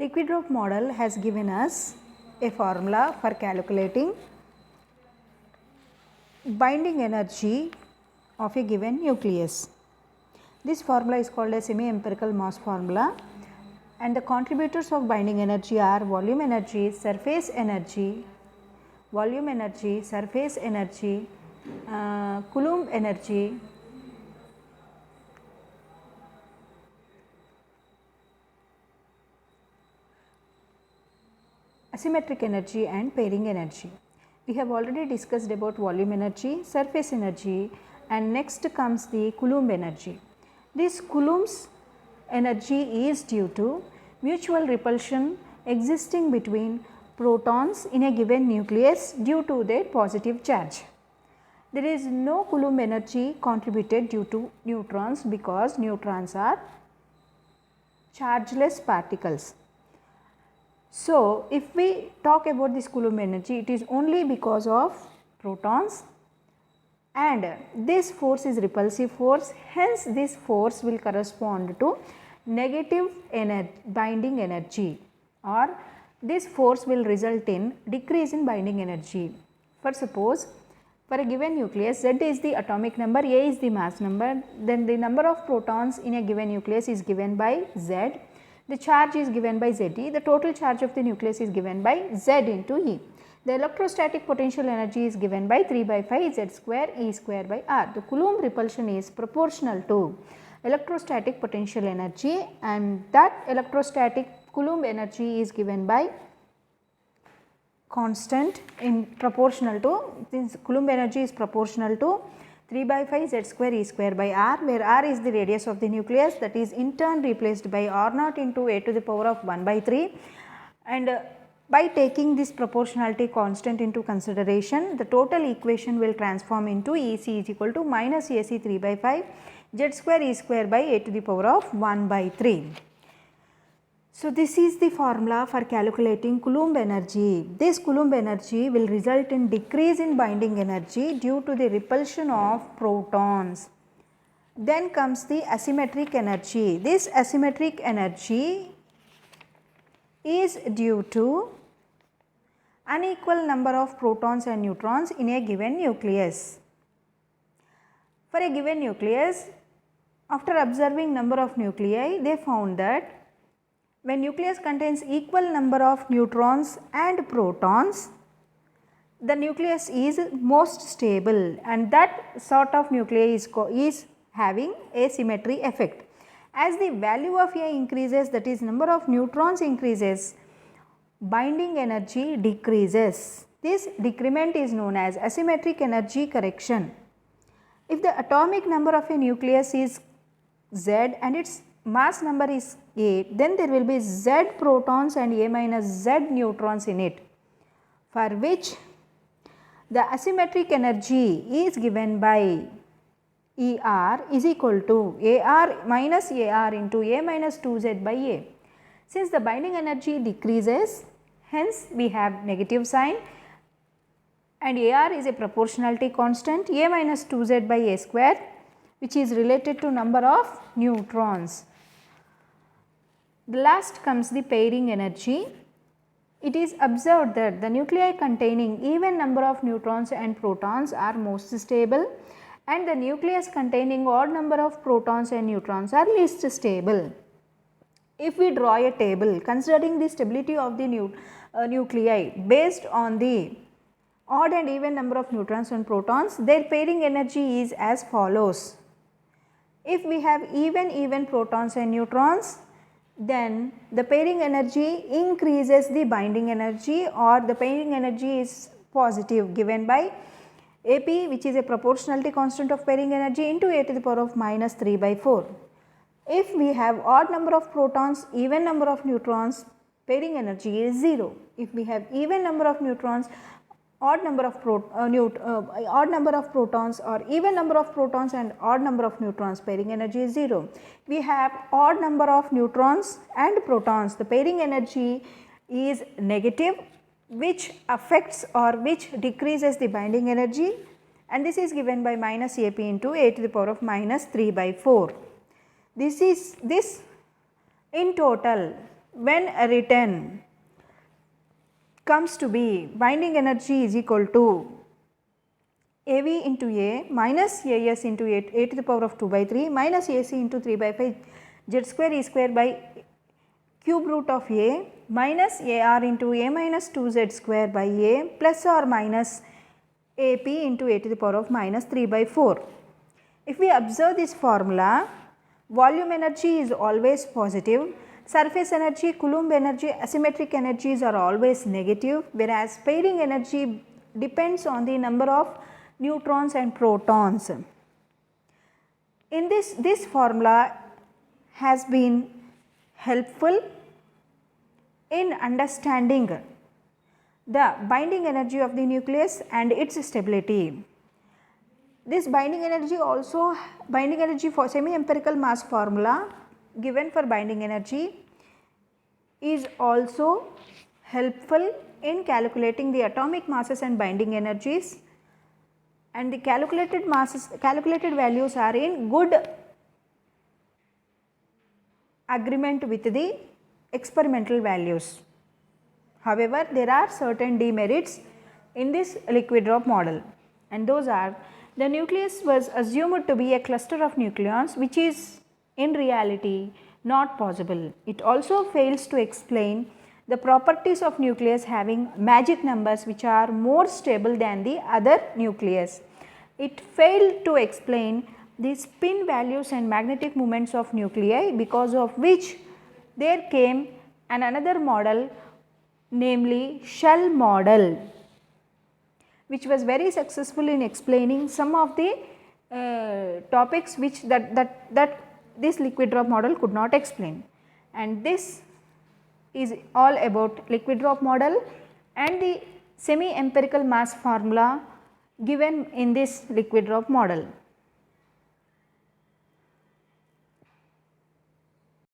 Liquid-Rope model has given us a formula for calculating binding energy of a given nucleus. This formula is called a semi-empirical mass formula, and the contributors of binding energy are volume energy, surface energy, Coulomb energy, asymmetric energy and pairing energy. We have already discussed about volume energy, surface energy, and next comes the Coulomb energy. This Coulomb's energy is due to mutual repulsion existing between protons in a given nucleus due to their positive charge. There is no Coulomb energy contributed due to neutrons because neutrons are chargeless particles. So, if we talk about this Coulomb energy, it is only because of protons, and this force is repulsive force, hence this force will correspond to negative binding energy, or this force will result in decrease in binding energy. For suppose, for a given nucleus, Z is the atomic number, A is the mass number, then the number of protons in a given nucleus is given by Z. The charge is given by Ze, the total charge of the nucleus is given by Z into E. The electrostatic potential energy is given by 3 by 5 Z square E square by R. The Coulomb repulsion is proportional to electrostatic potential energy, and that electrostatic Coulomb energy is given by constant in proportional to, since Coulomb energy is proportional to 3 by 5 Z square E square by R, where R is the radius of the nucleus, that is in turn replaced by R naught into A to the power of 1 by 3, and by taking this proportionality constant into consideration, the total equation will transform into EC is equal to minus AC 3 by 5 Z square E square by A to the power of 1 by 3. So, this is the formula for calculating Coulomb energy. This Coulomb energy will result in decrease in binding energy due to the repulsion of protons. Then comes the asymmetric energy. This asymmetric energy is due to unequal number of protons and neutrons in a given nucleus. For a given nucleus, after observing number of nuclei, they found that when nucleus contains equal number of neutrons and protons, the nucleus is most stable, and that sort of nuclei is having a symmetry effect. As the value of A increases, that is number of neutrons increases, binding energy decreases. This decrement is known as asymmetric energy correction. If the atomic number of a nucleus is Z and its mass number is A, then there will be Z protons and A minus Z neutrons in it, for which the asymmetric energy is given by ER is equal to AR minus AR into A minus 2Z by A. Since the binding energy decreases, hence we have negative sign, and AR is a proportionality constant, A minus 2Z by A square, which is related to number of neutrons. The last comes the pairing energy. It is observed that the nuclei containing even number of neutrons and protons are most stable, and the nucleus containing odd number of protons and neutrons are least stable. If we draw a table considering the stability of the nuclei based on the odd and even number of neutrons and protons, their pairing energy is as follows. If we have even protons and neutrons, then the pairing energy increases the binding energy, or the pairing energy is positive, given by AP, which is a proportionality constant of pairing energy, into A to the power of minus 3 by 4. If we have odd number of protons, even number of neutrons, pairing energy is 0. If we have even number of neutrons, odd number of protons, or even number of protons and odd number of neutrons, pairing energy is 0. We have odd number of neutrons and protons, the pairing energy is negative, which affects or which decreases the binding energy, and this is given by minus AP into A to the power of minus 3 by 4. This in total when written comes to be binding energy is equal to AV into A minus AS into A to the power of 2 by 3 minus AC into 3 by 5 Z square E square by cube root of A minus AR into A minus 2 Z square by A plus or minus AP into A to the power of minus 3 by 4. If we observe this formula, volume energy is always positive, surface energy, Coulomb energy, asymmetric energies are always negative, whereas pairing energy depends on the number of neutrons and protons. In this formula has been helpful in understanding the binding energy of the nucleus and its stability. This binding energy for semi-empirical mass formula given for binding energy is also helpful in calculating the atomic masses and binding energies, and the calculated values are in good agreement with the experimental values. However, there are certain demerits in this liquid drop model, and those are: the nucleus was assumed to be a cluster of nucleons, which is in reality not possible. It also fails to explain the properties of nucleus having magic numbers which are more stable than the other nucleus. It failed to explain the spin values and magnetic moments of nuclei, because of which there came another model, namely Shell model, which was very successful in explaining some of the topics which that this liquid drop model could not explain. And this is all about liquid drop model and the semi empirical mass formula given in this liquid drop model.